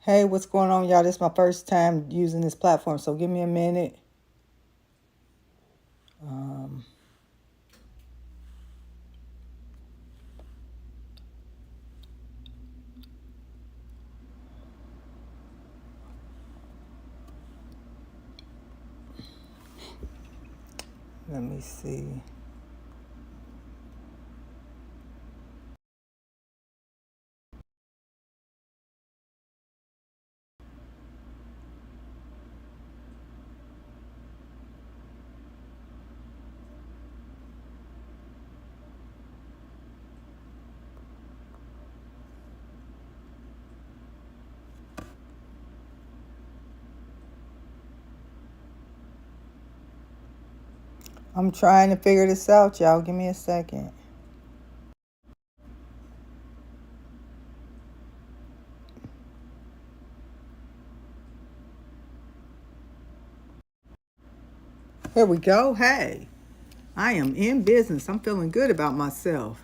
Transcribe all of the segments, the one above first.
Hey, what's going on, y'all? This is my first time using this platform, so give me a minute. Um, Let me see. I'm trying to figure this out, y'all. Give me a second. Here we go. Hey, I am in business. I'm feeling good about myself.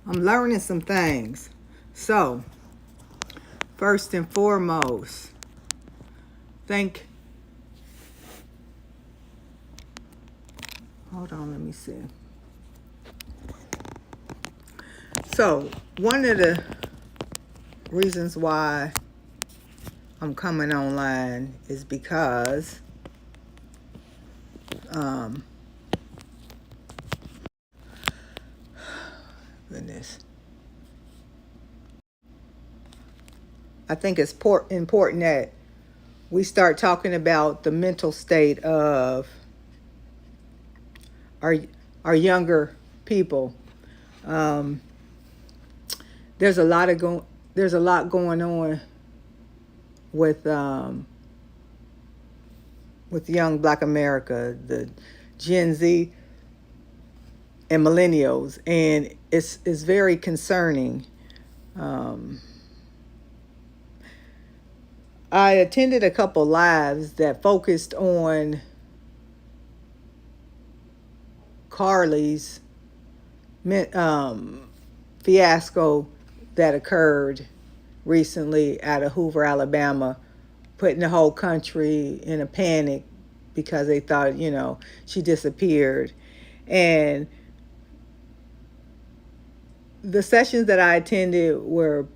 I'm learning some things. So, first and foremost, thank. Hold on, let me see. So, one of the reasons why I'm coming online is because goodness. I think it's important that we start talking about the mental state of our younger people. Um, there's a lot going on with young Black America, the Gen Z and millennials, and it's very concerning. Um, I attended a couple lives that focused on Carly's fiasco that occurred recently out of Hoover, Alabama, putting the whole country in a panic because they thought, she disappeared. And the sessions that I attended were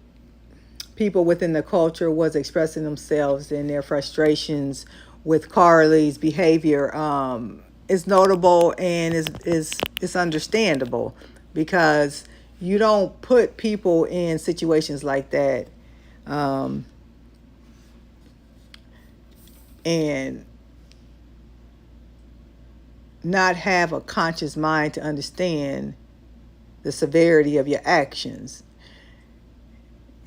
people within the culture was expressing themselves and their frustrations with Carly's behavior. Is notable and is understandable because you don't put people in situations like that and not have a conscious mind to understand the severity of your actions.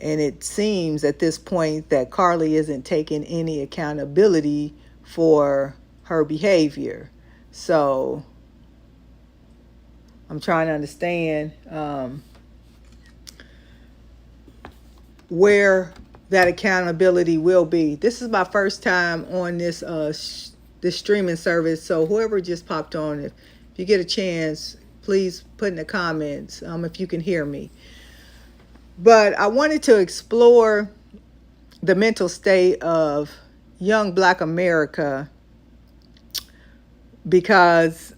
And it seems at this point that Carly isn't taking any accountability for her behavior. So I'm trying to understand where that accountability will be. This is my first time on this streaming service, so whoever just popped on, if you get a chance, please put in the comments if you can hear me. But I wanted to explore the mental state of young Black America because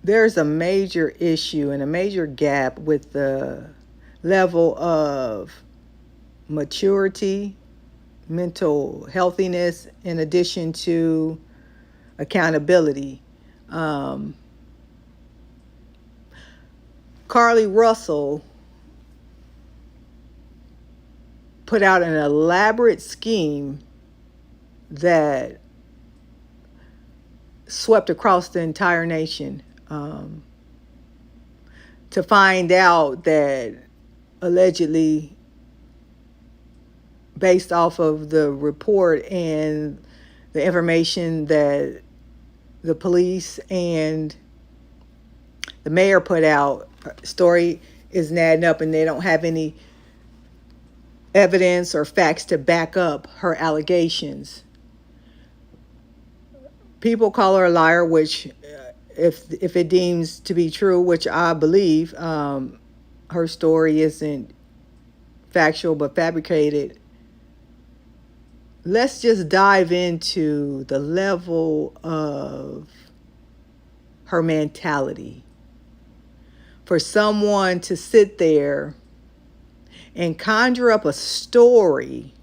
there's a major issue and a major gap with the level of maturity, mental healthiness, in addition to accountability. Carly Russell put out an elaborate scheme that swept across the entire nation to find out that allegedly, based off of the report and the information that the police and the mayor put out, story isn't adding up and they don't have any evidence or facts to back up her allegations. People call her a liar, which if it deems to be true, which I believe, her story isn't factual but fabricated. let's just dive into the level of her mentality. For someone to sit there and conjure up a story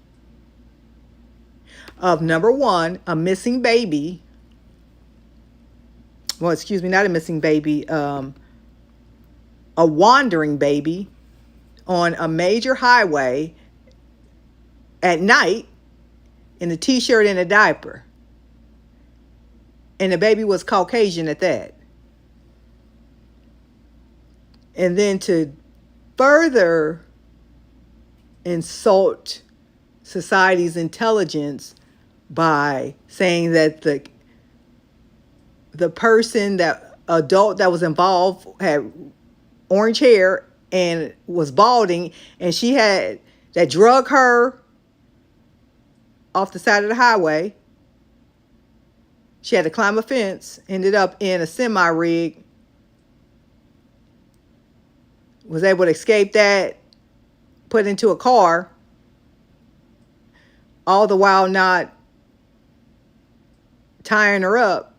of, number one, a missing baby. Well, excuse me, not a missing baby, a wandering baby on a major highway at night in a t-shirt and a diaper. And the baby was Caucasian at that. And then to further insult society's intelligence by saying that the person, that adult that was involved, had orange hair and was balding, and she had that drug her off the side of the highway. She had to climb a fence, ended up in a semi rig, was able to escape that, put into a car, all the while not tying her up,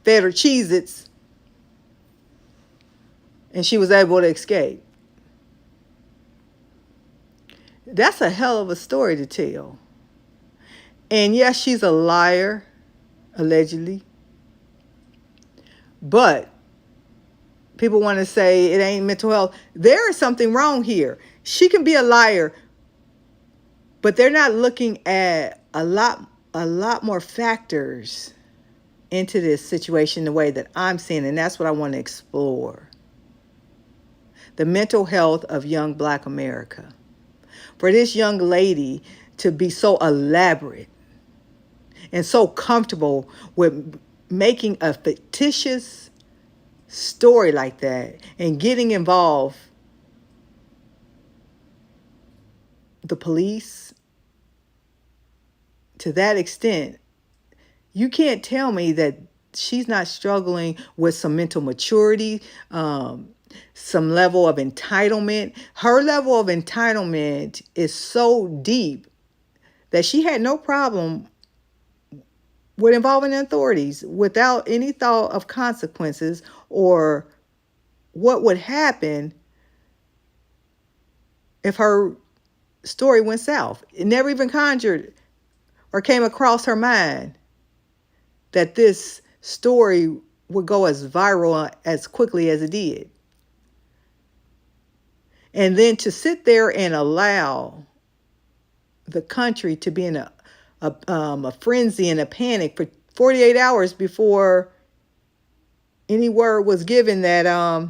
fed her Cheez-Its, and she was able to escape. That's a hell of a story to tell. And yes, she's a liar, allegedly. But people want to say it ain't mental health. There is something wrong here. She can be a liar, but they're not looking at a lot more factors into this situation the way that I'm seeing, and that's what I want to explore. The mental health of young Black America. For this young lady to be so elaborate and so comfortable with making a fictitious story like that and getting involved the police to that extent, you can't tell me that she's not struggling with some mental maturity, some level of entitlement. Her level of entitlement is so deep that she had no problem with involving the authorities without any thought of consequences or what would happen if her story went south. It never even conjured or came across her mind that this story would go as viral as quickly as it did. And then to sit there and allow the country to be in a frenzy and a panic for 48 hours before any word was given that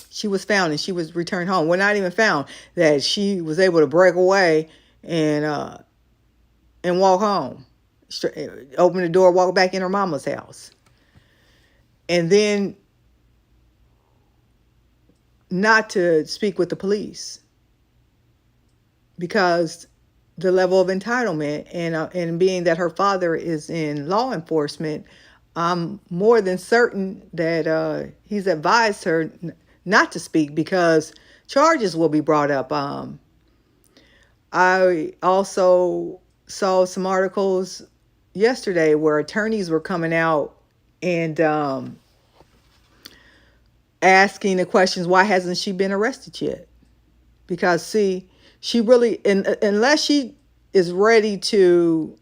she was found and she was returned home. Well, not even found, that she was able to break away and walk home, open the door, walk back in her mama's house, and then not to speak with the police because the level of entitlement and being that her father is in law enforcement, I'm more than certain that he's advised her not to speak because charges will be brought up. I also saw some articles yesterday where attorneys were coming out and asking the questions, why hasn't she been arrested yet? Because, see, she really, unless she is ready to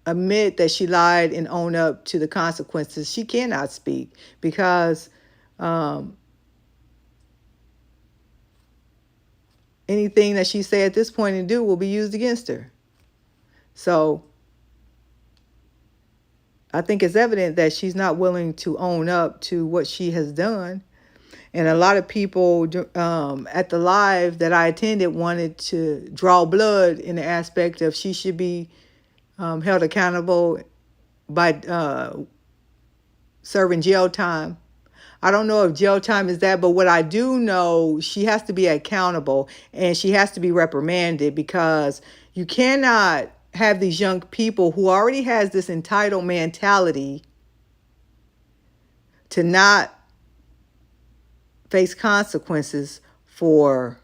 admit that she lied and own up to the consequences, she cannot speak because anything that she say at this point and do will be used against her. So I think it's evident that she's not willing to own up to what she has done. And a lot of people at the live that I attended wanted to draw blood in the aspect of she should be held accountable by serving jail time. I don't know if jail time is that, but what I do know, she has to be accountable and she has to be reprimanded because you cannot have these young people who already has this entitled mentality to not face consequences for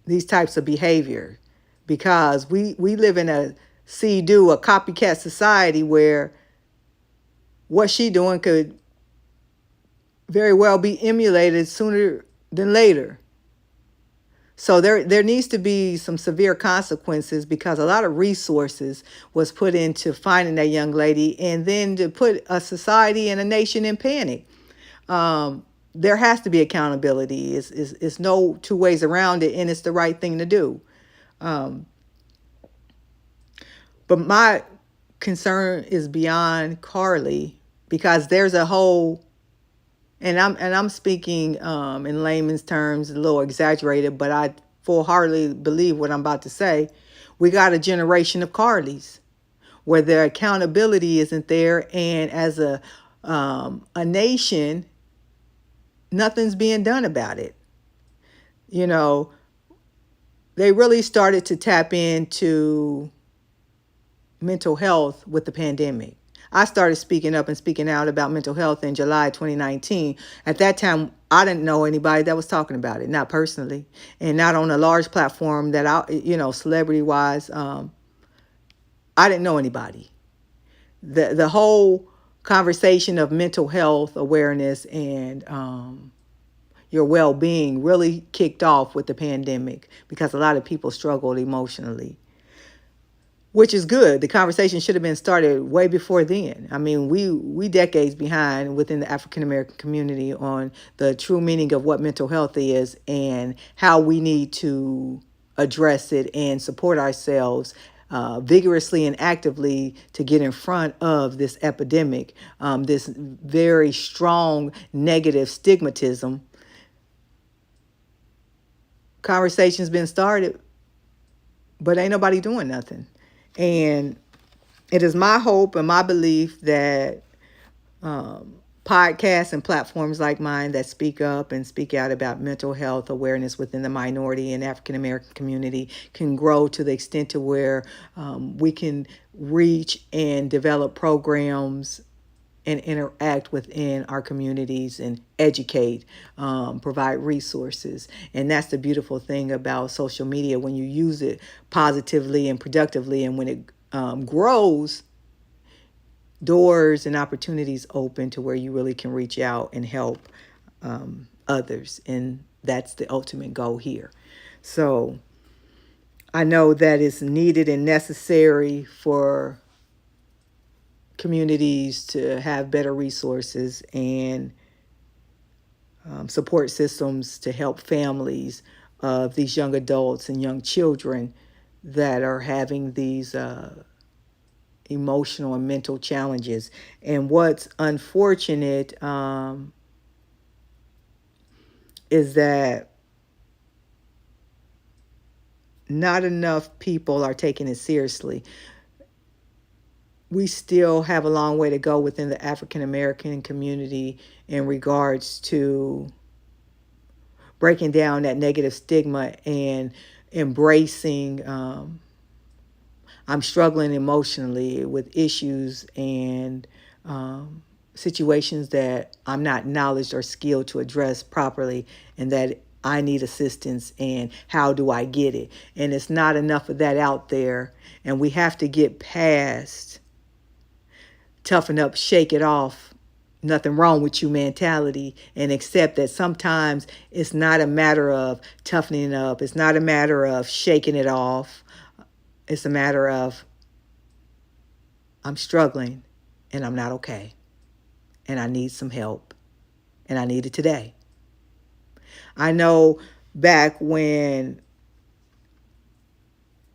these types of behavior. because we live in a see-do, a copycat society where what she doing could very well be emulated sooner than later. So there needs to be some severe consequences, because a lot of resources was put into finding that young lady, and then to put a society and a nation in panic. There has to be accountability. It's no two ways around it, and it's the right thing to do. Um, but my concern is beyond Carly, because there's a whole, and I'm speaking in layman's terms, a little exaggerated, but I full-heartedly believe what I'm about to say. We got a generation of Carlys where their accountability isn't there, and as a nation, nothing's being done about it. You know, they really started to tap into mental health with the pandemic. I started speaking up and speaking out about mental health in July 2019. At that time, I didn't know anybody that was talking about it, not personally, and not on a large platform that celebrity wise. I didn't know anybody. The whole conversation of mental health awareness and your well-being really kicked off with the pandemic, because a lot of people struggled emotionally, which is good. The conversation should have been started way before then. I mean, we decades behind within the African American community on the true meaning of what mental health is and how we need to address it and support ourselves vigorously and actively to get in front of this epidemic, this very strong negative stigmatism. Conversation's been started, but ain't nobody doing nothing. And it is my hope and my belief that podcasts and platforms like mine that speak up and speak out about mental health awareness within the minority and African American community can grow to the extent to where we can reach and develop programs and interact within our communities and educate, provide resources. And that's the beautiful thing about social media, when you use it positively and productively, and when it grows, doors and opportunities open to where you really can reach out and help others. And that's the ultimate goal here. So I know that it's needed and necessary for communities to have better resources and support systems to help families of these young adults and young children that are having these emotional and mental challenges. And what's unfortunate is that not enough people are taking it seriously. We still have a long way to go within the African American community in regards to breaking down that negative stigma and embracing I'm struggling emotionally with issues and situations that I'm not knowledge or skilled to address properly, and that I need assistance, and how do I get it? And it's not enough of that out there, and we have to get past toughen up, shake it off, nothing wrong with you mentality, and accept that sometimes it's not a matter of toughening up. It's not a matter of shaking it off. It's a matter of I'm struggling and I'm not okay. And I need some help. And I need it today. I know back when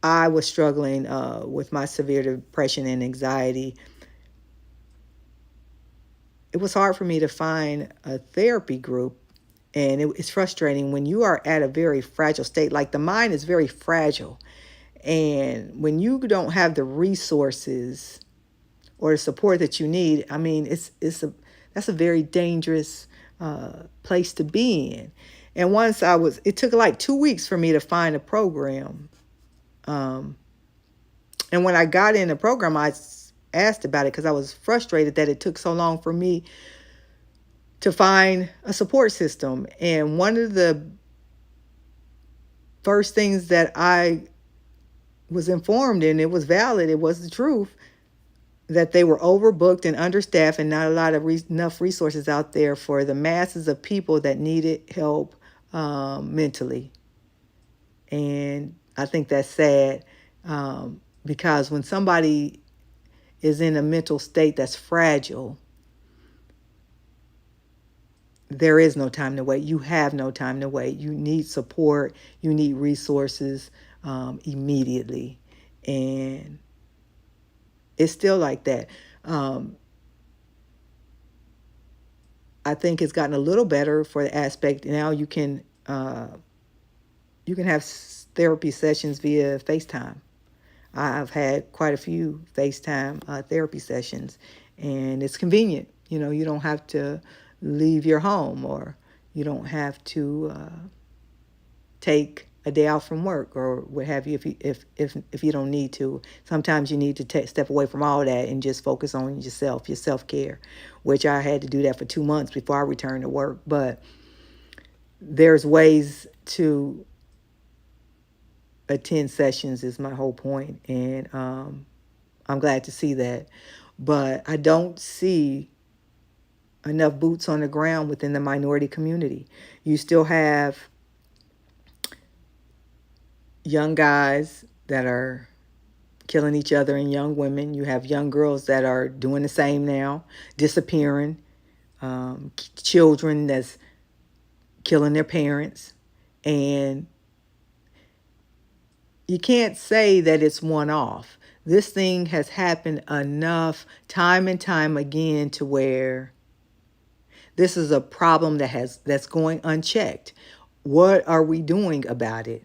I was struggling with my severe depression and anxiety, it was hard for me to find a therapy group. And it's frustrating when you are at a very fragile state. Like, the mind is very fragile. And when you don't have the resources or the support that you need, I mean, that's a very dangerous place to be in. And it took like 2 weeks for me to find a program. And when I got in the program, I asked about it because I was frustrated that it took so long for me to find a support system. And one of the first things that I was informed, and it was valid, it was the truth, that they were overbooked and understaffed and not a lot of enough resources out there for the masses of people that needed help mentally. And I think that's sad, because when somebody is in a mental state that's fragile, there is no time to wait. You have no time to wait. You need support. You need resources immediately. And it's still like that. I think it's gotten a little better for the aspect now you can have therapy sessions via FaceTime. I've had quite a few FaceTime therapy sessions, and it's convenient. You don't have to leave your home, or you don't have to take a day off from work or what have you if you don't need to. Sometimes you need to step away from all that and just focus on yourself, your self-care, which I had to do that for 2 months before I returned to work. But there's ways to attend sessions is my whole point, and I'm glad to see that. But I don't see enough boots on the ground within the minority community. You still have young guys that are killing each other and young women. You have young girls that are doing the same now, disappearing, children that's killing their parents. And you can't say that it's one-off. This thing has happened enough time and time again to where this is a problem that's going unchecked. What are we doing about it?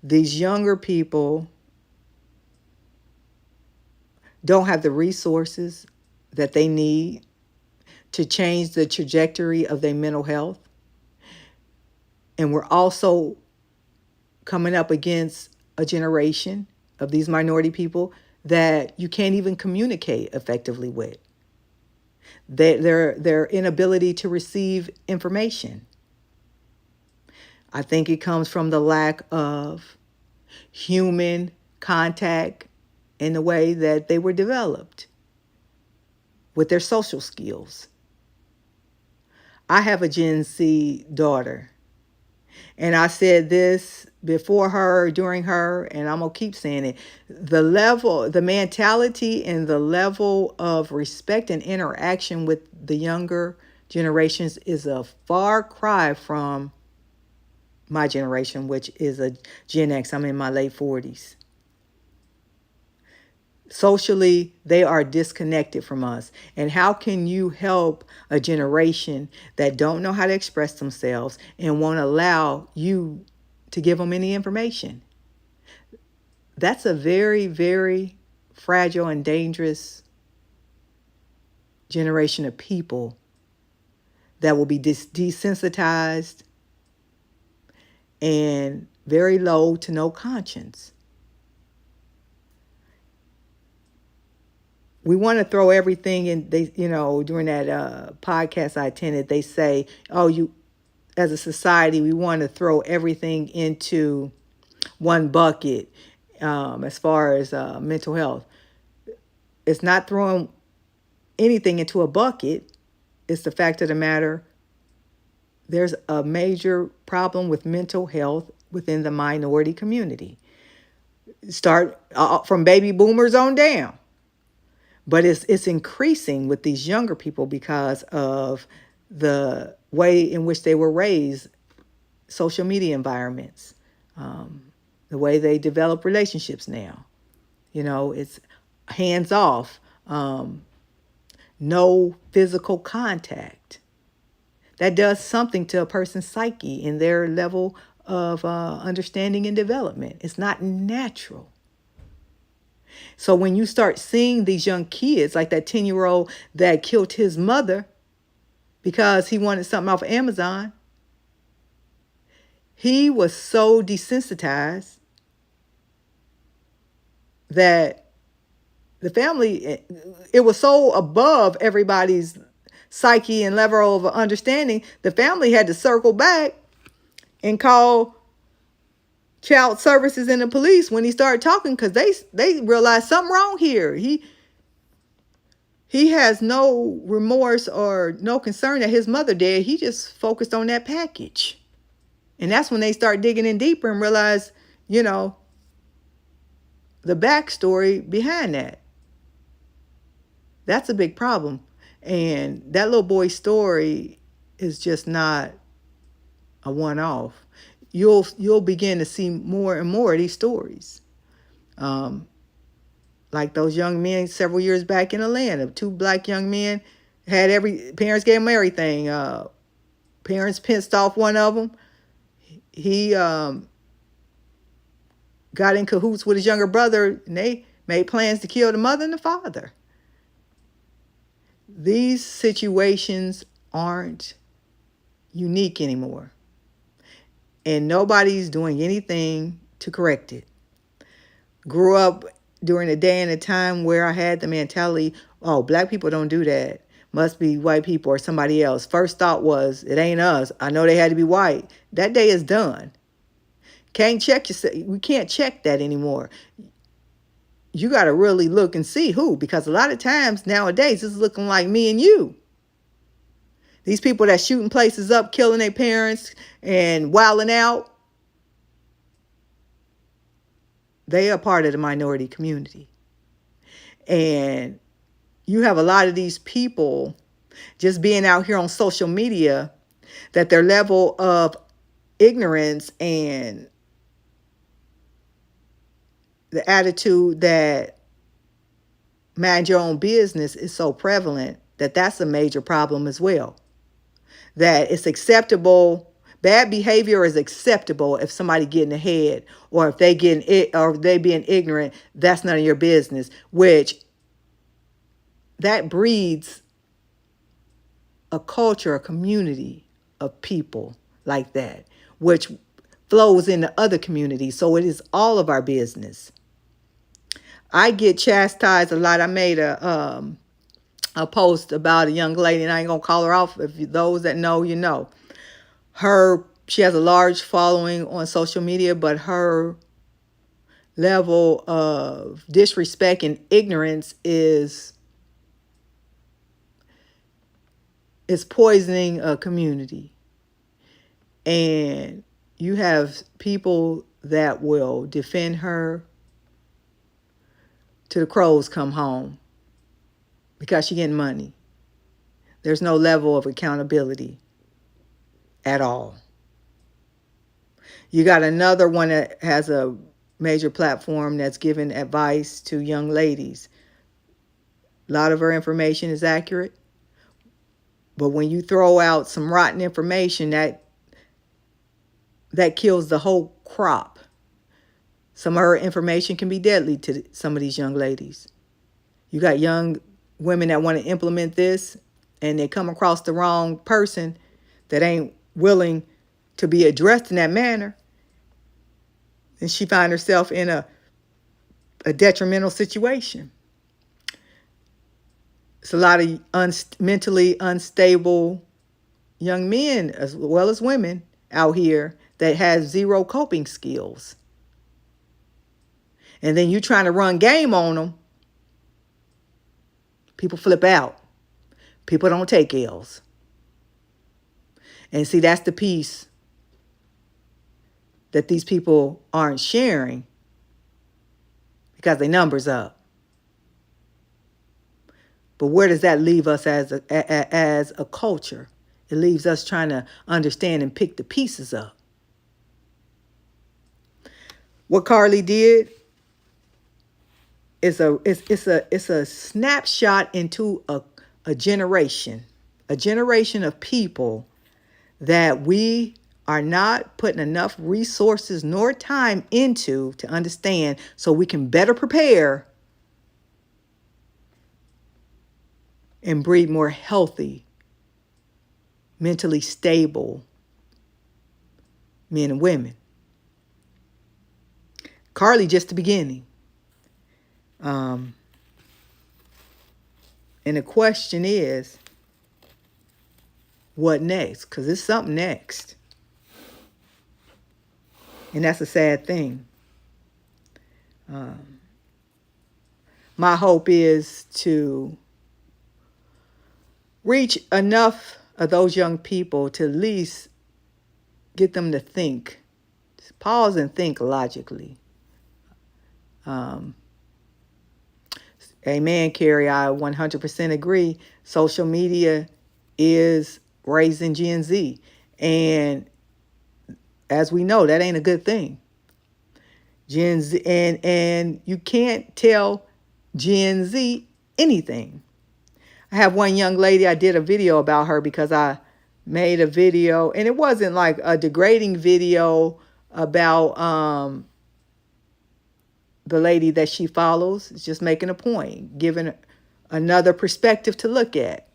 These younger people don't have the resources that they need to change the trajectory of their mental health. And we're also coming up against a generation of these minority people that you can't even communicate effectively with. Their inability to receive information. I think it comes from the lack of human contact in the way that they were developed with their social skills. I have a Gen Z daughter, and I said this before her, during her, and I'm going to keep saying it. The mentality and the level of respect and interaction with the younger generations is a far cry from my generation, which is a Gen X. I'm in my late 40s. Socially, they are disconnected from us. And how can you help a generation that don't know how to express themselves and won't allow you to give them any information? That's a very, very fragile and dangerous generation of people that will be desensitized and very low to no conscience. We want to throw everything in. They, during that podcast I attended, they say, "Oh, as a society, we want to throw everything into one bucket as far as mental health." It's not throwing anything into a bucket. It's the fact of the matter. There's a major problem with mental health within the minority community. Start from baby boomers on down. But it's increasing with these younger people because of the way in which they were raised, social media environments, the way they develop relationships now. It's hands off, no physical contact. That does something to a person's psyche and their level of understanding and development. It's not natural. So when you start seeing these young kids, like that 10-year-old that killed his mother because he wanted something off of Amazon, he was so desensitized that the family, it was so above everybody's psyche and level of understanding, the family had to circle back and call child services and the police when he started talking, because they realized something wrong here. He has no remorse or no concern that his mother dead. He just focused on that package. And that's when they start digging in deeper and realize, you know, the backstory behind that. That's a big problem. And that little boy's story is just not a one-off. You'll begin to see more and more of these stories. Like those young men several years back in Atlanta, two black young men had parents gave them everything. Parents pissed off one of them. He got in cahoots with his younger brother, and they made plans to kill the mother and the father. These situations aren't unique anymore, and nobody's doing anything to correct it. Grew up during a day and a time where I had the mentality, oh, black people don't do that. Must be white people or somebody else. First thought was, it ain't us. I know they had to be white. That day is done. Can't check yourself. We can't check that anymore. You got to really look and see who, because a lot of times nowadays it's looking like me and you. These people that shooting places up, killing their parents and wilding out, they are part of the minority community. And you have a lot of these people just being out here on social media that their level of ignorance and the attitude that mind your own business is so prevalent that that's a major problem as well. That it's acceptable, bad behavior is acceptable if somebody getting ahead, or if they being ignorant, that's none of your business, which that breeds a culture, a community of people like that, which flows into other communities. So it is all of our business. I get chastised a lot. I made a post about a young lady, and I ain't gonna call her off. If those that know, you know. She has a large following on social media, but her level of disrespect and ignorance is poisoning a community. And you have people that will defend her till the crows come home because she's getting money. There's no level of accountability at all. You got another one that has a major platform that's giving advice to young ladies. A lot of her information is accurate, but when you throw out some rotten information, that kills the whole crop. Some of her information can be deadly to some of these young ladies. You got young women that want to implement this, and they come across the wrong person that ain't willing to be addressed in that manner, and she finds herself in a detrimental situation. It's a lot of mentally unstable young men as well as women out here that has zero coping skills. And then you trying to run game on them, people flip out. People don't take L's. And see, that's the piece that these people aren't sharing because their numbers up. But where does that leave us as a culture? It leaves us trying to understand and pick the pieces up. What Carly did is a snapshot into a generation of people that we are not putting enough resources nor time into to understand, so we can better prepare and breed more healthy, mentally stable men and women. Carly just the beginning. And the question is, what next? Because there's something next. And that's a sad thing. My hope is to reach enough of those young people to at least get them to think. Just pause and think logically. Um, Amen, Carrie. I 100% agree. Social media is raising Gen Z. And as we know, that ain't a good thing. Gen Z, and you can't tell Gen Z anything. I have one young lady, I did a video about her because I made a video, and it wasn't like a degrading video about the lady that she follows. It's just making a point, giving another perspective to look at.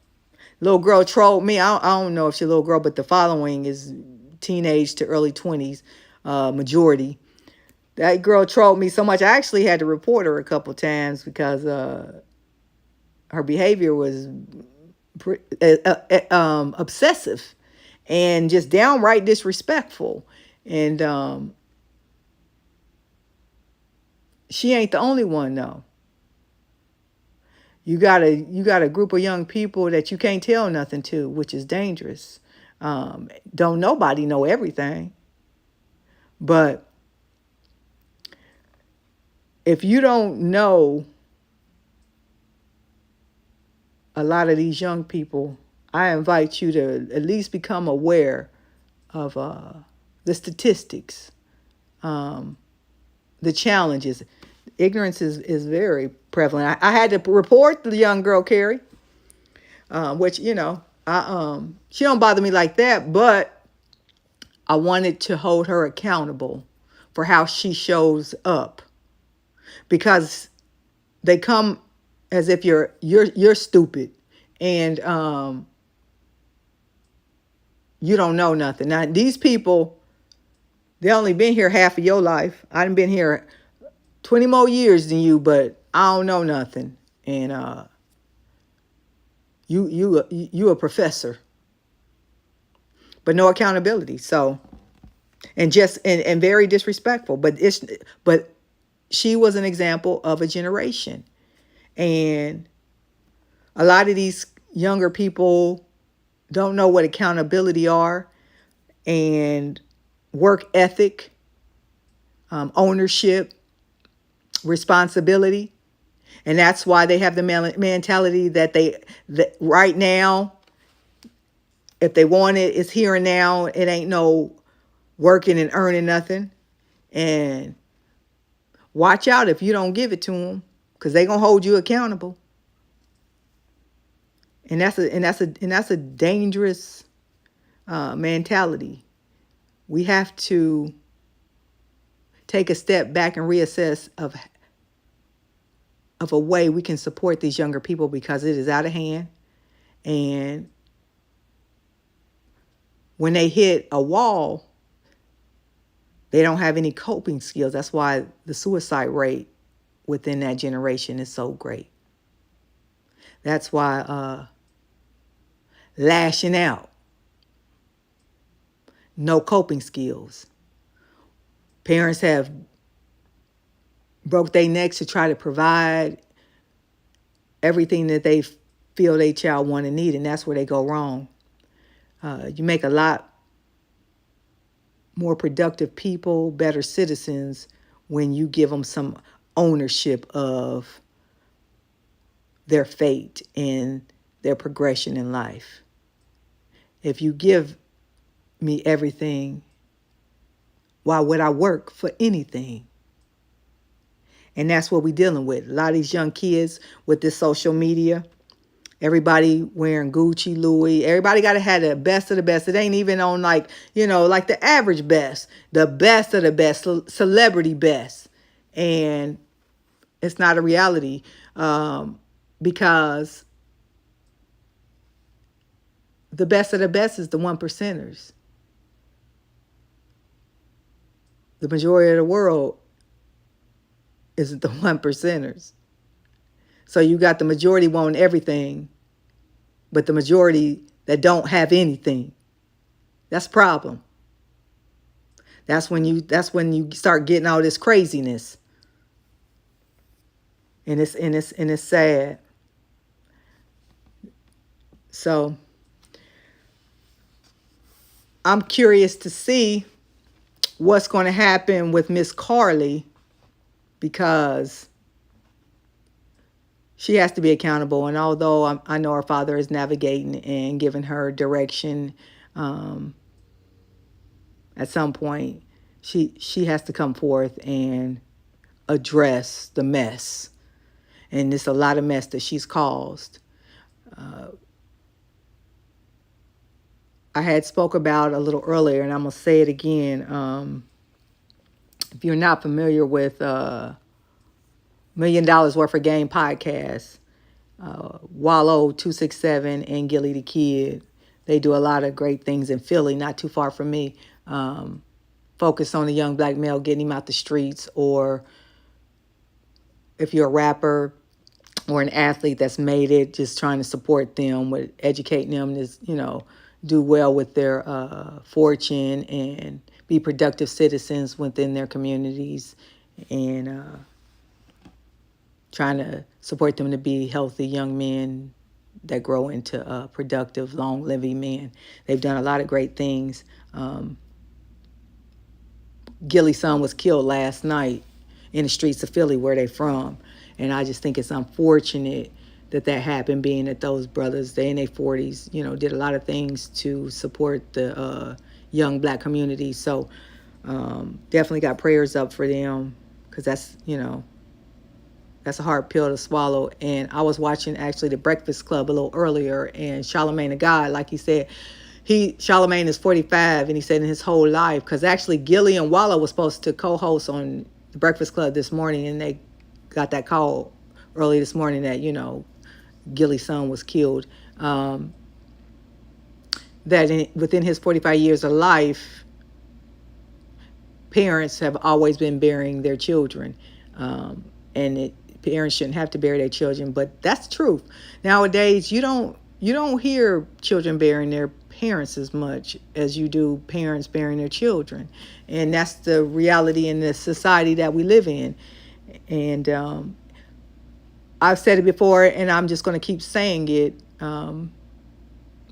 Little girl trolled me. I don't know if she's a little girl, but the following is teenage to early 20s, majority. That girl trolled me so much. I actually had to report her a couple times because her behavior was obsessive and just downright disrespectful. And she ain't the only one, though. You got a group of young people that you can't tell nothing to, which is dangerous. Don't nobody know everything, but if you don't know a lot of these young people, I invite you to at least become aware of the statistics, the challenges. Ignorance is very prevalent. I had to report the young girl, Carrie, which, she don't bother me like that, but I wanted to hold her accountable for how she shows up, because they come as if you're stupid and you don't know nothing. Now these people, they only been here half of your life. I done been here 20 more years than you, but I don't know nothing. And you a professor, but no accountability. So, and very disrespectful. But she was an example of a generation. And a lot of these younger people don't know what accountability are, and work ethic, ownership, responsibility. And that's why they have the mentality that right now, if they want it, it's here and now. It ain't no working and earning nothing. And watch out if you don't give it to them, because they're gonna hold you accountable. And that's a dangerous mentality. We have to take a step back and reassess of a way we can support these younger people, because it is out of hand. And when they hit a wall, they don't have any coping skills. That's why the suicide rate within that generation is so great. That's why lashing out, no coping skills. Parents have broke their necks to try to provide everything that they feel their child want and need, and that's where they go wrong. You make a lot more productive people, better citizens, when you give them some ownership of their fate and their progression in life. If you give me everything, why would I work for anything? And that's what we're dealing with. A lot of these young kids with this social media, everybody wearing Gucci, Louis. Everybody got to have the best of the best. It ain't even on like the average best. The best of the best, celebrity best. And it's not a reality, because the best of the best is the 1%ers. The majority of the world isn't the 1%ers. So you got the majority wanting everything, but the majority that don't have anything. That's a problem. That's when you start getting all this craziness. And it's sad. So I'm curious to see what's going to happen with Miss Carly, because she has to be accountable. And although I know her father is navigating and giving her direction, at some point she has to come forth and address the mess. And it's a lot of mess that she's caused. I had spoke about a little earlier, and I'm gonna say it again. If you're not familiar with $1 Million Worth of Game podcast, Wallow 267 and Gilly the Kid, they do a lot of great things in Philly, not too far from me. Focus on a young black male, getting him out the streets, or if you're a rapper or an athlete that's made it, just trying to support them with educating them to, do well with their fortune and be productive citizens within their communities, and trying to support them to be healthy young men that grow into productive, long-living men. They've done a lot of great things. Gilly's son was killed last night in the streets of Philly, where they from. And I just think it's unfortunate that happened, being that those brothers, they in their 40s, did a lot of things to support the young black community. So definitely got prayers up for them, because that's a hard pill to swallow. And I was watching actually The Breakfast Club a little earlier, and Charlamagne the God, like he said, Charlamagne is 45, and he said in his whole life, because actually Gilly and Wallow was supposed to co-host on The Breakfast Club this morning, and they got that call early this morning that, Gilly's son was killed. Within his 45 years of life, parents have always been burying their children. Parents shouldn't have to bury their children, but that's the truth. Nowadays, you don't hear children burying their parents as much as you do parents burying their children. And that's the reality in the society that we live in. And I've said it before, and I'm just going to keep saying it.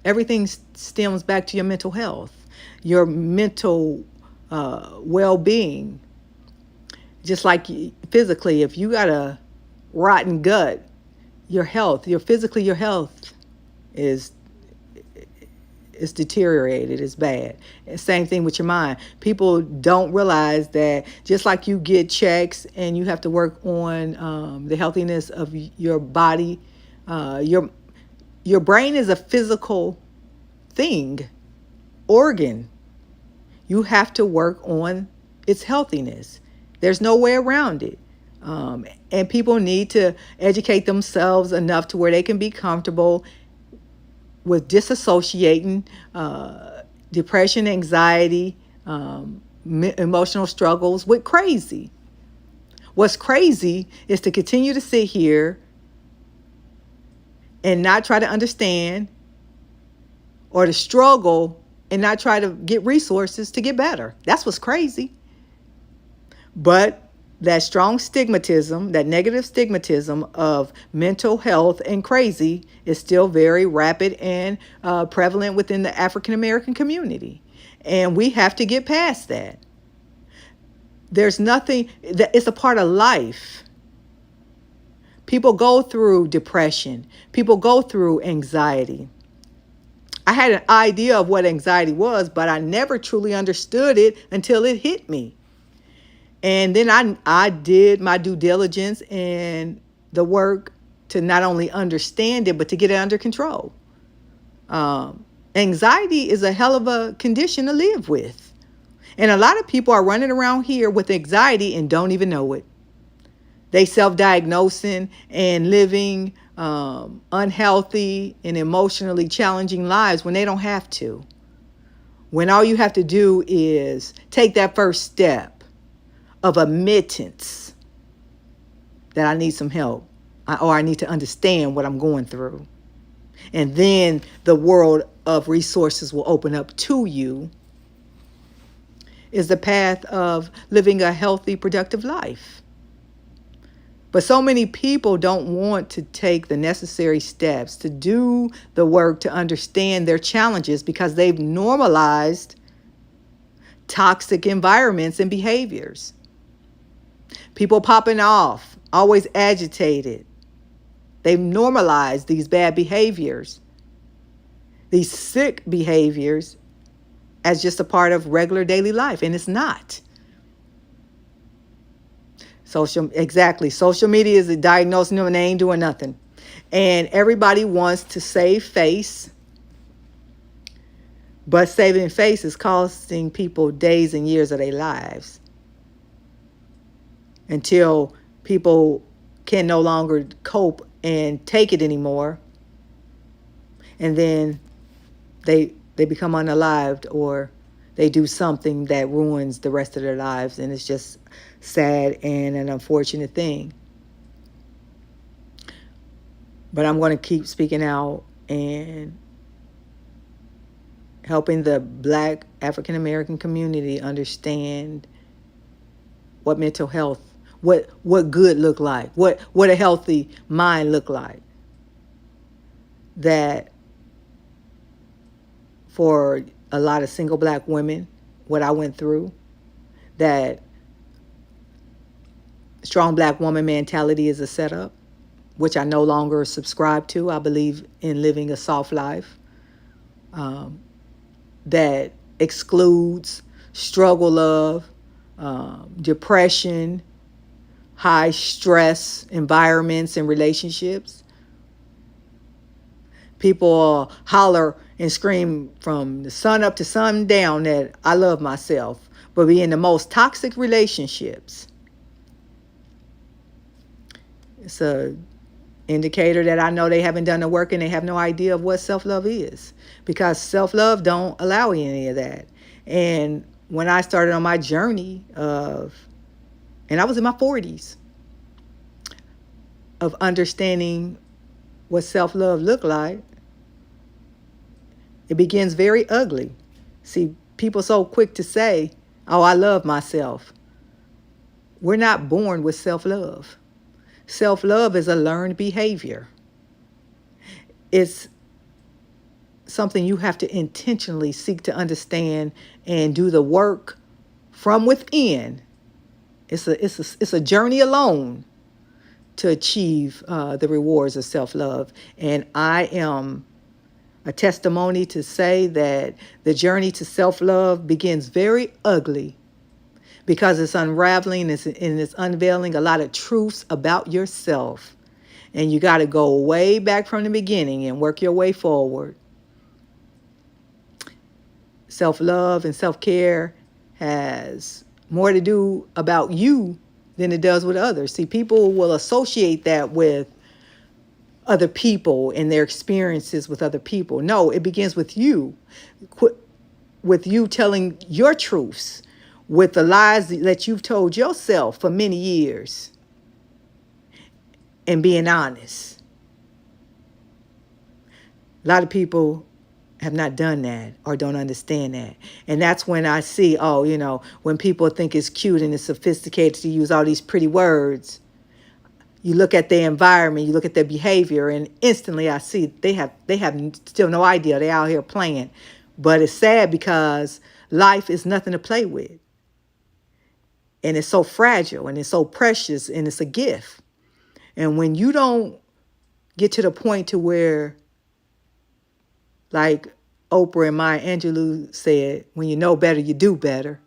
Everything stems back to your mental health, your mental well-being. Just like physically, if you got a rotten gut, your health is deteriorated, is bad. And same thing with your mind. People don't realize that just like you get checks and you have to work on the healthiness of your body, your brain is a physical thing, organ. You have to work on its healthiness. There's no way around it. And people need to educate themselves enough to where they can be comfortable with disassociating depression, anxiety, emotional struggles with crazy. What's crazy is to continue to sit here and not try to understand, or to struggle and not try to get resources to get better. That's what's crazy. But that strong stigmatism, that negative stigmatism of mental health and crazy, is still very rapid and prevalent within the African American community. And we have to get past that. There's nothing, it's a part of life. People go through depression. People go through anxiety. I had an idea of what anxiety was, but I never truly understood it until it hit me. And then I did my due diligence and the work to not only understand it, but to get it under control. Anxiety is a hell of a condition to live with. And a lot of people are running around here with anxiety and don't even know it. They self-diagnosing and living unhealthy and emotionally challenging lives when they don't have to. When all you have to do is take that first step of admittance that I need some help, or I need to understand what I'm going through. And then the world of resources will open up to you. is the path of living a healthy, productive life. But so many people don't want to take the necessary steps to do the work to understand their challenges because they've normalized toxic environments and behaviors. People popping off, always agitated. They've normalized these bad behaviors, these sick behaviors, as just a part of regular daily life, and it's not. Social media is diagnosing them and they ain't doing nothing. And everybody wants to save face, but saving face is costing people days and years of their lives until people can no longer cope and take it anymore. And then they become unalived, or they do something that ruins the rest of their lives, and it's just sad and an unfortunate thing. But I'm going to keep speaking out and helping the Black African American community understand what mental health, what good look like, what a healthy mind look like. That for a lot of single Black women, what I went through, that strong Black woman mentality is a setup, which I no longer subscribe to. I believe in living a soft life that excludes struggle of depression, high stress environments and relationships. People holler and scream from the sun up to sundown that I love myself, but be in the most toxic relationships. It's a indicator that I know they haven't done the work and they have no idea of what self-love is, because self-love don't allow any of that. And when I started on my journey and I was in my 40s, of understanding what self-love looked like, it begins very ugly. See, people so quick to say, oh, I love myself. We're not born with self-love. Self-love is a learned behavior. It's something you have to intentionally seek to understand and do the work from within. It's a journey alone to achieve the rewards of self-love. And I am a testimony to say that the journey to self-love begins very ugly, because it's unraveling and it's unveiling a lot of truths about yourself. And you got to go way back from the beginning and work your way forward. Self-love and self-care has more to do about you than it does with others. See, people will associate that with other people and their experiences with other people. No, it begins with you. With you telling your truths, with the lies that you've told yourself for many years, and being honest. A lot of people have not done that or don't understand that. And that's when I see, when people think it's cute and it's sophisticated to use all these pretty words, you look at their environment, you look at their behavior, and instantly I see they have still no idea. They're out here playing. But it's sad because life is nothing to play with. And it's so fragile and it's so precious and it's a gift. And when you don't get to the point to where, like Oprah and Maya Angelou said, when you know better, you do better,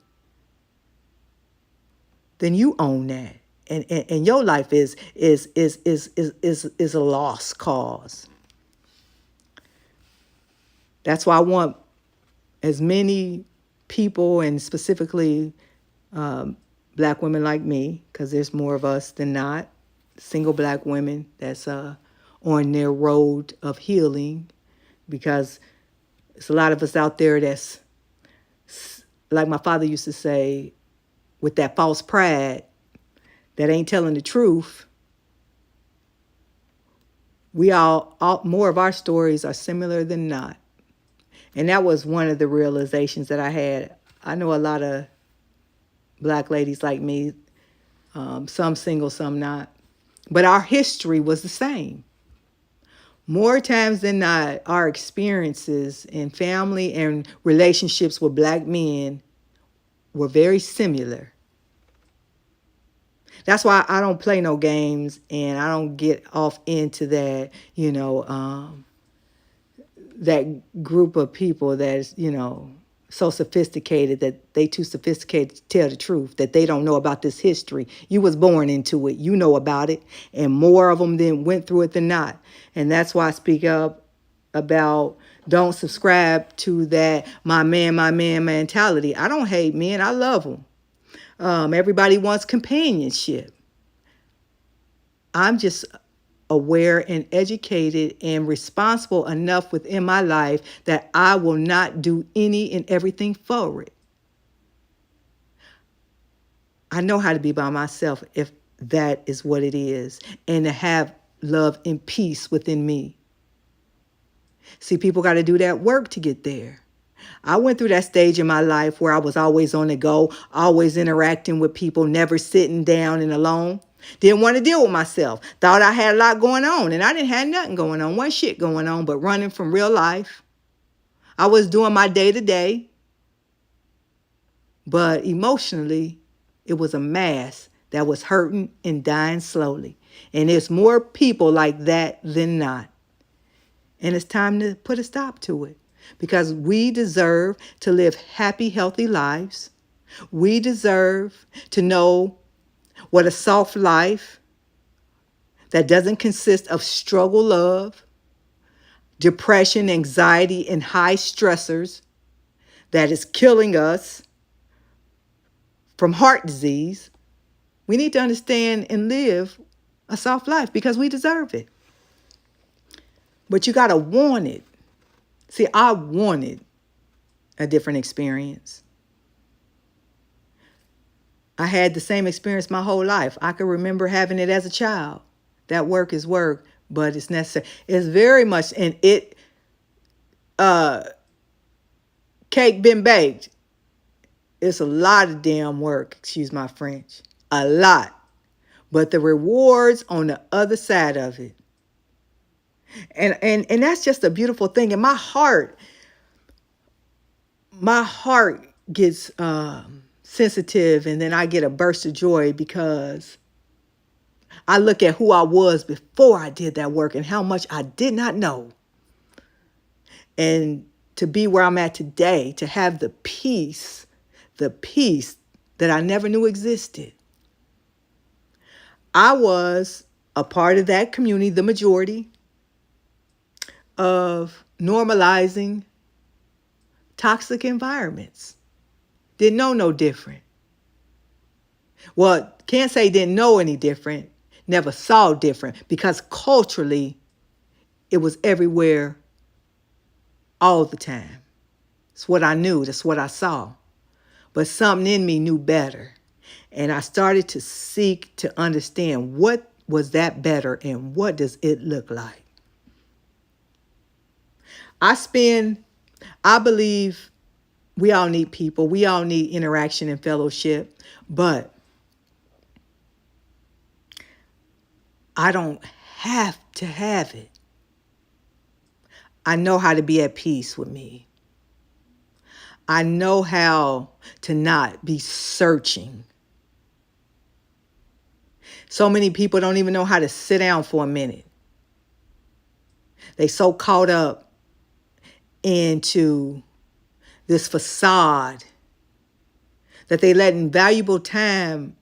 then you own that. And your life is a lost cause. That's why I want as many people, and specifically Black women like me, because there's more of us than not, single Black women that's on their road of healing, because there's a lot of us out there that's, like my father used to say, with that false pride, that ain't telling the truth. We all more of our stories are similar than not. And that was one of the realizations that I had. I know a lot of black ladies like me, some single, some not. But our history was the same. More times than not, our experiences in family and relationships with black men were very similar. That's why I don't play no games and I don't get off into that, that group of people that's, so sophisticated that they too sophisticated to tell the truth, that they don't know about this history. You was born into it. You know about it. And more of them than went through it than not. And that's why I speak up about don't subscribe to that my man mentality. I don't hate men. I love them. Everybody wants companionship. I'm just aware and educated and responsible enough within my life that I will not do any and everything for it. I know how to be by myself if that is what it is, and to have love and peace within me. See, people got to do that work to get there. I went through that stage in my life where I was always on the go, always interacting with people, never sitting down and alone. Didn't want to deal with myself. Thought I had a lot going on, and I didn't have nothing going on. One shit going on, but running from real life. I was doing my day-to-day, but emotionally, it was a mass that was hurting and dying slowly. And there's more people like that than not. And it's time to put a stop to it. Because we deserve to live happy, healthy lives. We deserve to know what a soft life that doesn't consist of struggle, love, depression, anxiety, and high stressors that is killing us from heart disease. We need to understand and live a soft life because we deserve it. But you got to want it. See, I wanted a different experience. I had the same experience my whole life. I can remember having it as a child. That work is work, but it's necessary. It's very much, and cake been baked. It's a lot of damn work, excuse my French. A lot. But the rewards on the other side of it. And that's just a beautiful thing. And my heart gets sensitive, and then I get a burst of joy because I look at who I was before I did that work and how much I did not know. And to be where I'm at today, to have the peace that I never knew existed. I was a part of that community, the majority, of normalizing toxic environments. Didn't know no different. Well, can't say didn't know any different, never saw different, because culturally it was everywhere all the time. It's what I knew, that's what I saw. But something in me knew better. And I started to seek to understand what was that better and what does it look like. I believe we all need people. We all need interaction and fellowship. But I don't have to have it. I know how to be at peace with me. I know how to not be searching. So many people don't even know how to sit down for a minute. They so caught up into this facade that they letting valuable time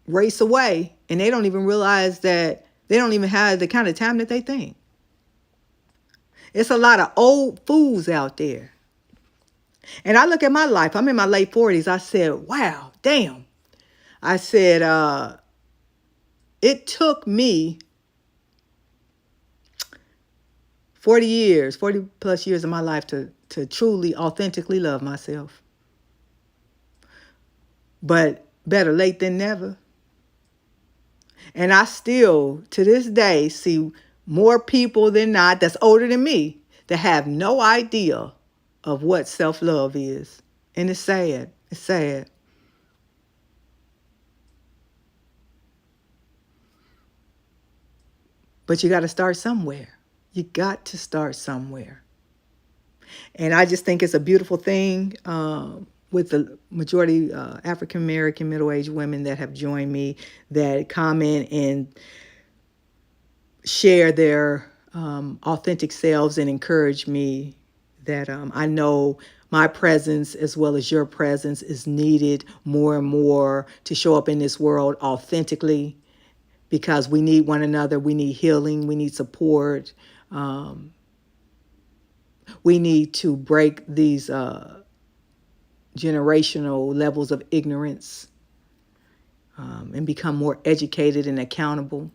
race away, and they don't even realize that they don't even have the kind of time that they think. It's a lot of old fools out there. And I look at my life. I'm in my late 40s. I said, wow, damn. I said, it took me 40 plus years of my life to truly, authentically love myself. But better late than never. And I still, to this day, see more people than not that's older than me that have no idea of what self-love is. And it's sad. It's sad. But you got to start somewhere. You got to start somewhere. And I just think it's a beautiful thing with the majority African American middle aged women that have joined me that comment and share their authentic selves and encourage me that I know my presence as well as your presence is needed more and more to show up in this world authentically because we need one another. We need healing. We need support. Um, we need to break these generational levels of ignorance and become more educated and accountable.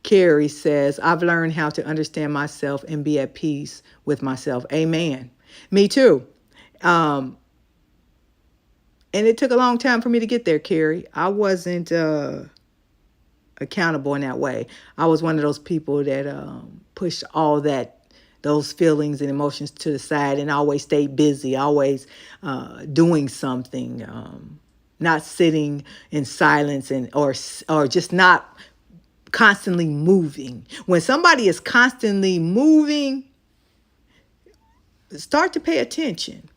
Carrie says, I've learned how to understand myself and be at peace with myself. Amen. Me too. Um, and it took a long time for me to get there, Carrie. I wasn't accountable in that way. I was one of those people that pushed all those feelings and emotions to the side and always stayed busy, always doing something, not sitting in silence and or just not constantly moving. When somebody is constantly moving, start to pay attention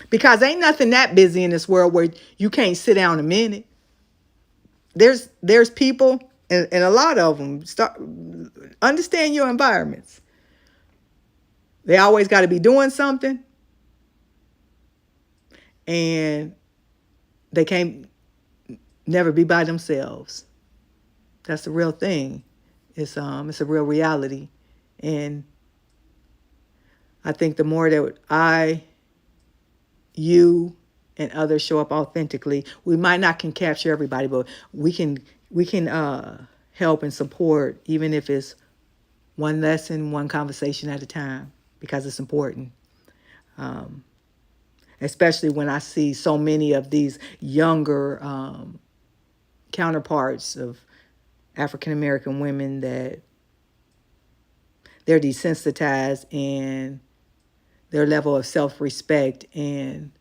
because ain't nothing that busy in this world where you can't sit down a minute. There's people and a lot of them start understand your environments. They always got to be doing something and they can't never be by themselves. That's the real thing. It's a real reality. And I think the more that you and others show up authentically, we might not can capture everybody, but we can help and support even if it's one lesson, one conversation at a time because it's important. Um, Especially when I see so many of these younger counterparts of African American women that they're desensitized and their level of self-respect and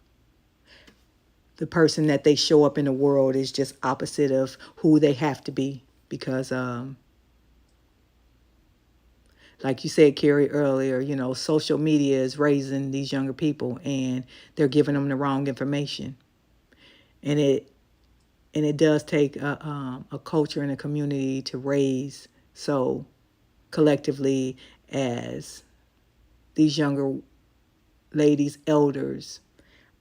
the person that they show up in the world is just opposite of who they have to be because like you said, Carrie, earlier, social media is raising these younger people and they're giving them the wrong information. And it does take a culture and a community to raise so collectively as these younger ladies, elders,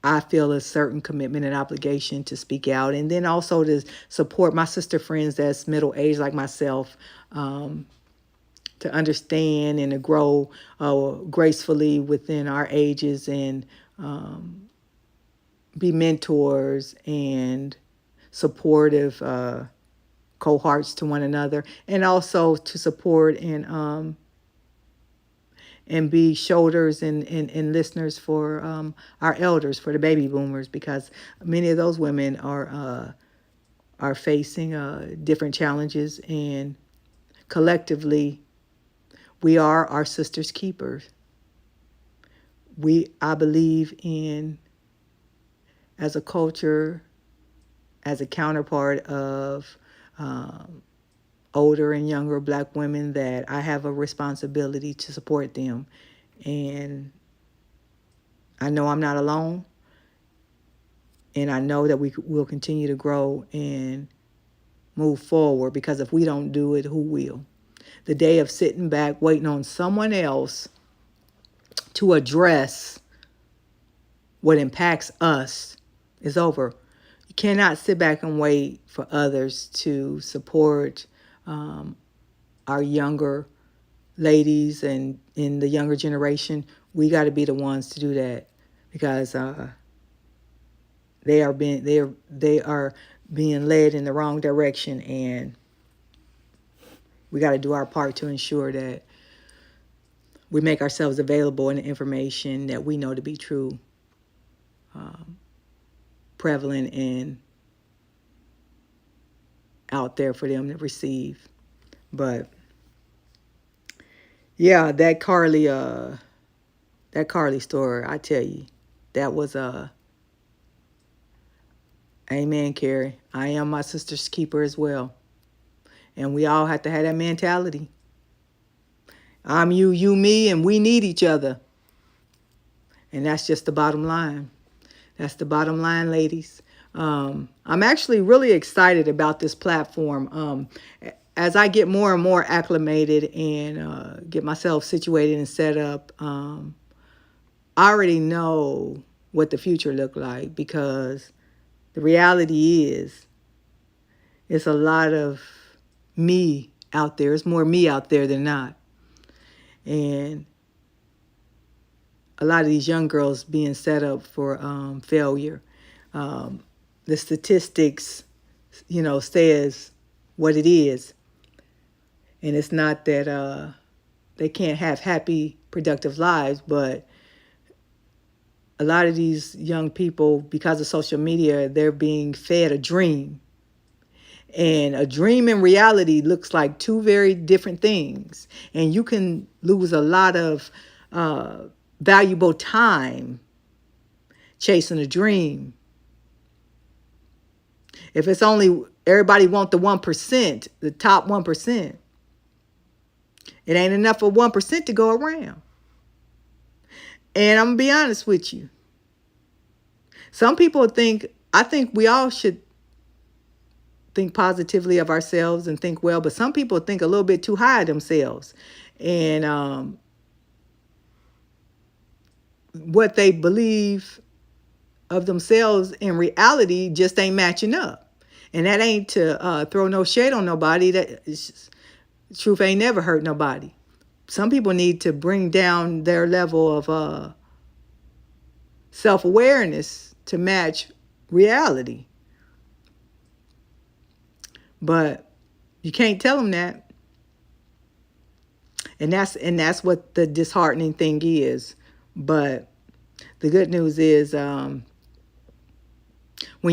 I feel a certain commitment and obligation to speak out and then also to support my sister friends that's middle aged like myself, to understand and to grow gracefully within our ages and be mentors and supportive cohorts to one another, and also to support and be shoulders and listeners for our elders, for the baby boomers, because many of those women are facing different challenges, and collectively, we are our sisters' keepers. I believe in, as a culture, as a counterpart of older and younger Black women, that I have a responsibility to support them. And I know I'm not alone. And I know that we will continue to grow and move forward, because if we don't do it, who will? The day of sitting back, waiting on someone else to address what impacts us is over. You cannot sit back and wait for others to support our younger ladies and in the younger generation. We got to be the ones to do that, because they are being led in the wrong direction, and we got to do our part to ensure that we make ourselves available in the information that we know to be true, prevalent, and out there for them to receive. But yeah, that Carly story, I tell you, that was Amen, Carrie. I am my sister's keeper as well. And we all have to have that mentality. I'm you, you, me, and we need each other. And that's just the bottom line. That's the bottom line, ladies. I'm actually really excited about this platform. As I get more and more acclimated and get myself situated and set up, I already know what the future look like, because the reality is it's a lot of me out there. It's more me out there than not. And a lot of these young girls being set up for failure. Um, the statistics, says what it is. And it's not that they can't have happy, productive lives, but a lot of these young people, because of social media, they're being fed a dream. And a dream and reality looks like two very different things. And you can lose a lot of valuable time chasing a dream. If it's only everybody want the 1%, the top 1%, it ain't enough for 1% to go around. And I'm gonna be honest with you. Some people I think we all should think positively of ourselves and think well, but some people think a little bit too high of themselves. And what they believe of themselves in reality just ain't matching up. And that ain't to throw no shade on nobody. Truth ain't never hurt nobody. Some people need to bring down their level of self-awareness to match reality. But you can't tell them that. And that's what the disheartening thing is. But the good news is, when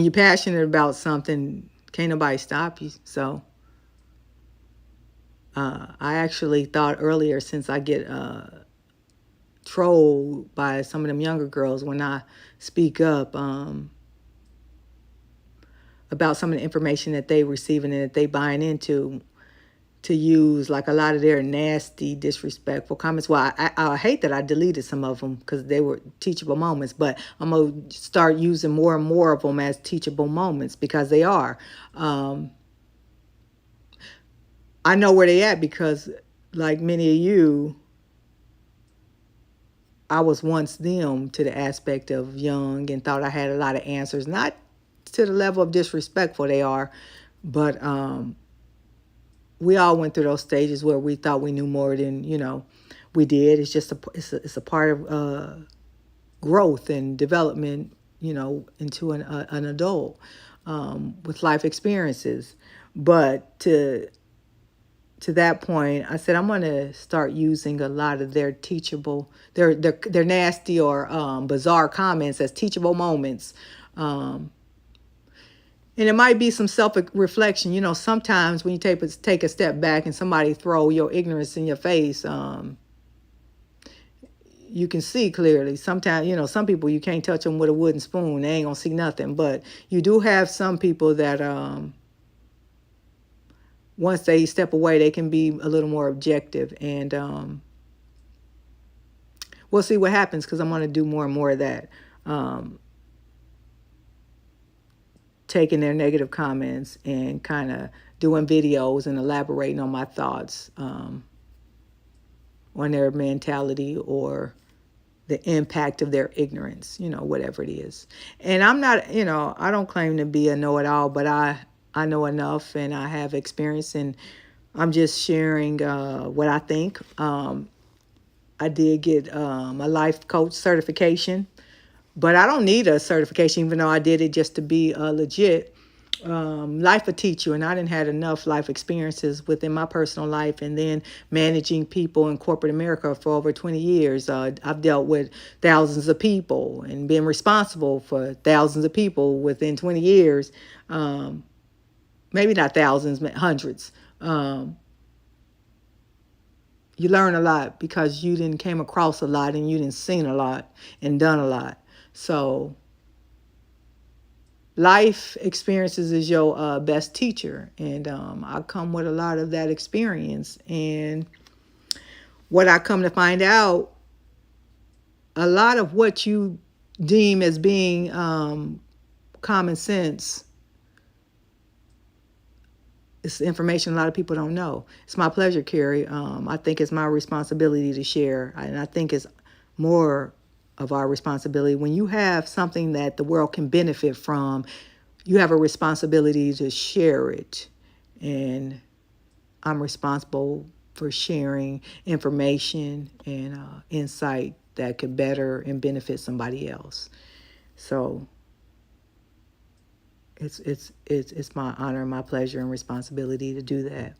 you're passionate about something, can't nobody stop you. So I actually thought earlier, since I get trolled by some of them younger girls when I speak up about some of the information that they receiving and that they buying into, to use like a lot of their nasty, disrespectful comments. Well, I hate that I deleted some of them because they were teachable moments, but I'm going to start using more and more of them as teachable moments, because they are. I know where they at, because like many of you, I was once them to the aspect of young and thought I had a lot of answers, not to the level of disrespectful they are, but we all went through those stages where we thought we knew more than we did. It's just it's a part of growth and development, into an adult with life experiences. But to that point, I said I'm going to start using a lot of their teachable, their nasty or bizarre comments as teachable moments. And it might be some self-reflection. Sometimes when you take a step back and somebody throw your ignorance in your face, you can see clearly. Sometimes, some people, you can't touch them with a wooden spoon. They ain't going to see nothing. But you do have some people that once they step away, they can be a little more objective. And we'll see what happens, because I'm going to do more and more of that. Taking their negative comments and kind of doing videos and elaborating on my thoughts on their mentality or the impact of their ignorance, whatever it is. And I'm not, I don't claim to be a know-it-all, but I know enough and I have experience, and I'm just sharing what I think. I did get a life coach certification, but I don't need a certification, even though I did it just to be legit. Life will teach you, and I didn't had enough life experiences within my personal life, and then managing people in corporate America for over 20 years. I've dealt with thousands of people and been responsible for thousands of people within 20 years. Maybe not thousands, but hundreds. You learn a lot because you didn't came across a lot, and you didn't seen a lot and done a lot. So life experiences is your best teacher, and I come with a lot of that experience. And what I come to find out, a lot of what you deem as being common sense is information a lot of people don't know. It's my pleasure, Carrie. I think it's my responsibility to share, and I think it's more of our responsibility. When you have something that the world can benefit from, you have a responsibility to share it. And I'm responsible for sharing information and insight that could better and benefit somebody else. So it's my honor, my pleasure, and responsibility to do that.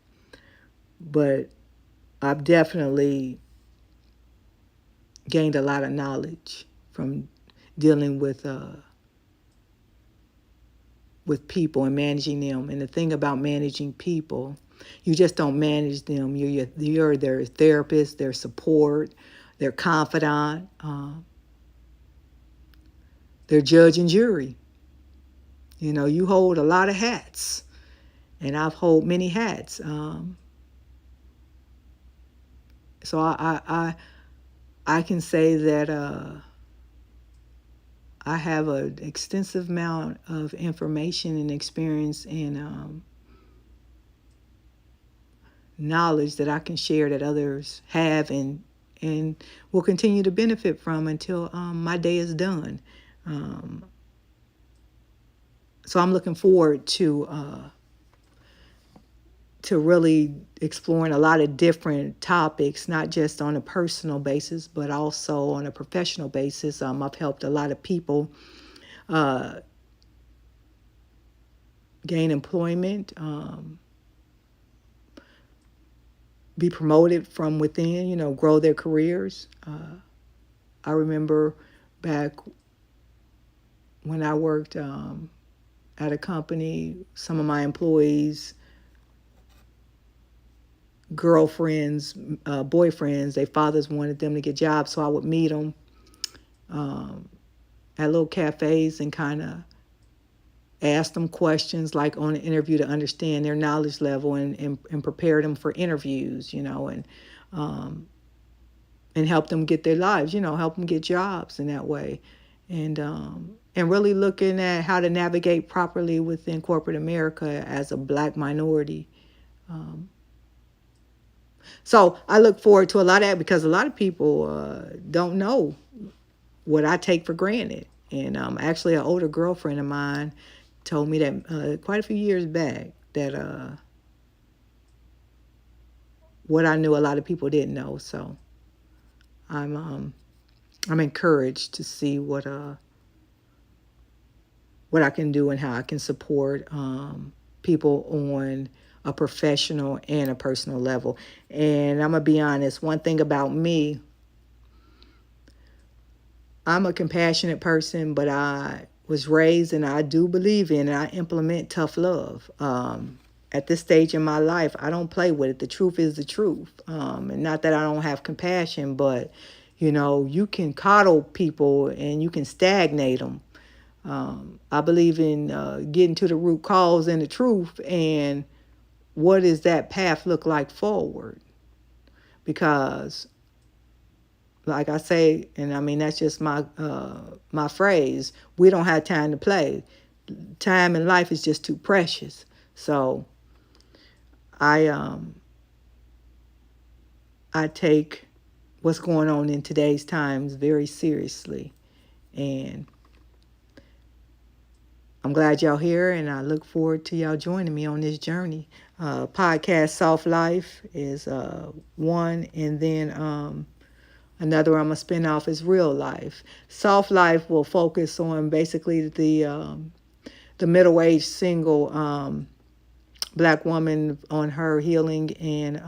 But I've definitely gained a lot of knowledge from dealing with people and managing them. And the thing about managing people, you just don't manage them. You're their therapist, their support, their confidant, their judge and jury. You know, you hold a lot of hats, and I've held many hats. So I can say that I have an extensive amount of information and experience and knowledge that I can share that others have and will continue to benefit from until my day is done. So I'm looking forward to really exploring a lot of different topics, not just on a personal basis, but also on a professional basis. I've helped a lot of people gain employment, be promoted from within, you know, grow their careers. I remember back when I worked at a company, some of my employees, girlfriends, boyfriends, their fathers wanted them to get jobs, so I would meet them at little cafes and kind of ask them questions like on an interview to understand their knowledge level and prepare them for interviews, you know, and help them get their lives, you know, help them get jobs in that way. And really looking at how to navigate properly within corporate America as a Black minority. So I look forward to a lot of that because a lot of people don't know what I take for granted. And actually, an older girlfriend of mine told me that quite a few years back that what I knew a lot of people didn't know. So I'm encouraged to see what I can do and how I can support people on a professional and a personal level. And I'm gonna be honest, one thing about me, I'm a compassionate person, but I was raised and I do believe in and I implement tough love. At this stage in my life, I don't play with it. The truth is the truth. And not that I don't have compassion, but you know, you can coddle people and you can stagnate them. I believe in getting to the root cause and the truth and what does that path look like forward? Because like I say, and I mean that's just my phrase. We don't have time to play. Time in life is just too precious. So I take what's going on in today's times very seriously, and I'm glad y'all here, and I look forward to y'all joining me on this journey. Podcast Soft Life is one, and then another I'm going to spin off is Real Life. Soft Life will focus on basically the middle-aged single Black woman on her healing and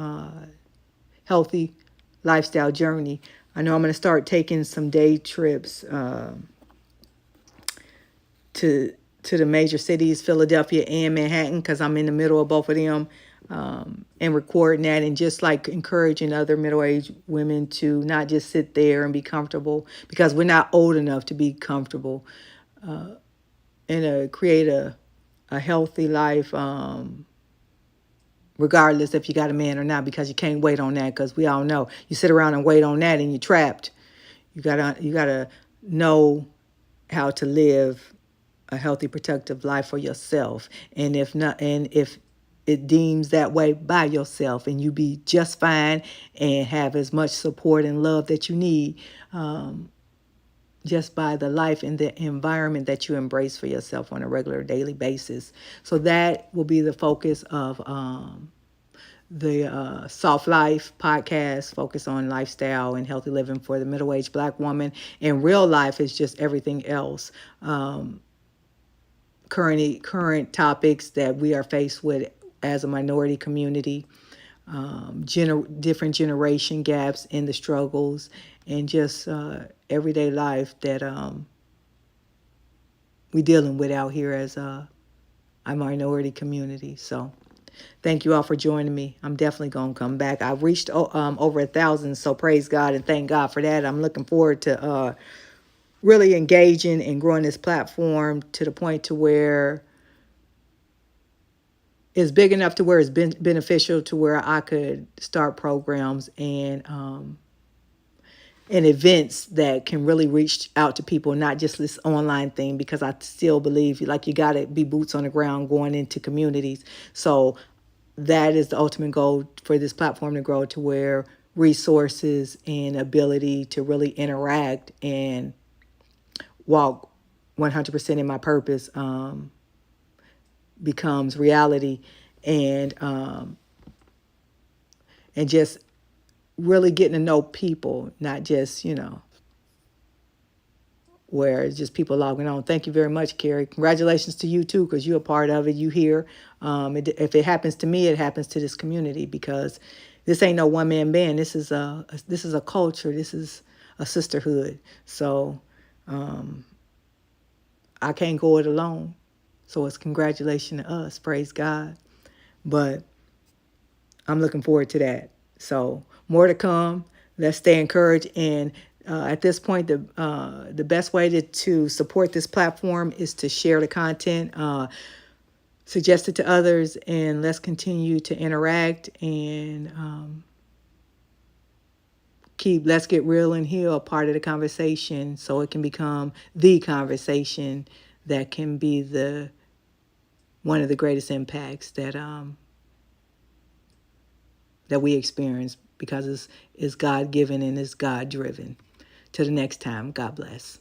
healthy lifestyle journey. I know I'm going to start taking some day trips to the major cities, Philadelphia and Manhattan, because I'm in the middle of both of them, and recording that and just like encouraging other middle-aged women to not just sit there and be comfortable because we're not old enough to be comfortable. and create a healthy life, regardless if you got a man or not, because you can't wait on that, because we all know you sit around and wait on that and you're trapped. You gotta know how to live a healthy, productive life for yourself. And if not, and if it deems that way by yourself, and you be just fine and have as much support and love that you need, just by the life and the environment that you embrace for yourself on a regular daily basis. So that will be the focus of the Soft Life podcast, focus on lifestyle and healthy living for the middle-aged Black woman. In real life, is just everything else. Current topics that we are faced with as a minority community, different generation gaps in the struggles, and just everyday life that we dealing with out here as a minority community. So thank you all for joining me. I'm definitely going to come back. I've reached over 1,000, so praise God and thank God for that. I'm looking forward to really engaging and growing this platform to the point to where it's big enough to where it's been beneficial to where I could start programs and events that can really reach out to people, not just this online thing, because I still believe like you got to be boots on the ground going into communities. So that is the ultimate goal for this platform, to grow to where resources and ability to really interact and walk 100% in my purpose becomes reality, and just really getting to know people, not just, where it's just people logging on. Thank you very much, Carrie. Congratulations to you too, because you're a part of it. You here. If it happens to me, it happens to this community, because this ain't no one man band. This is a culture. This is a sisterhood. So I can't go it alone. So it's congratulations to us. Praise God. But I'm looking forward to that. So more to come. Let's stay encouraged. And at this point, the best way to support this platform is to share the content, suggest it to others, and let's continue to interact and keep Let's Get Real and Heal a part of the conversation, so it can become the conversation that can be the one of the greatest impacts that we experience, because it's God given and it's God driven. Till the next time, God bless.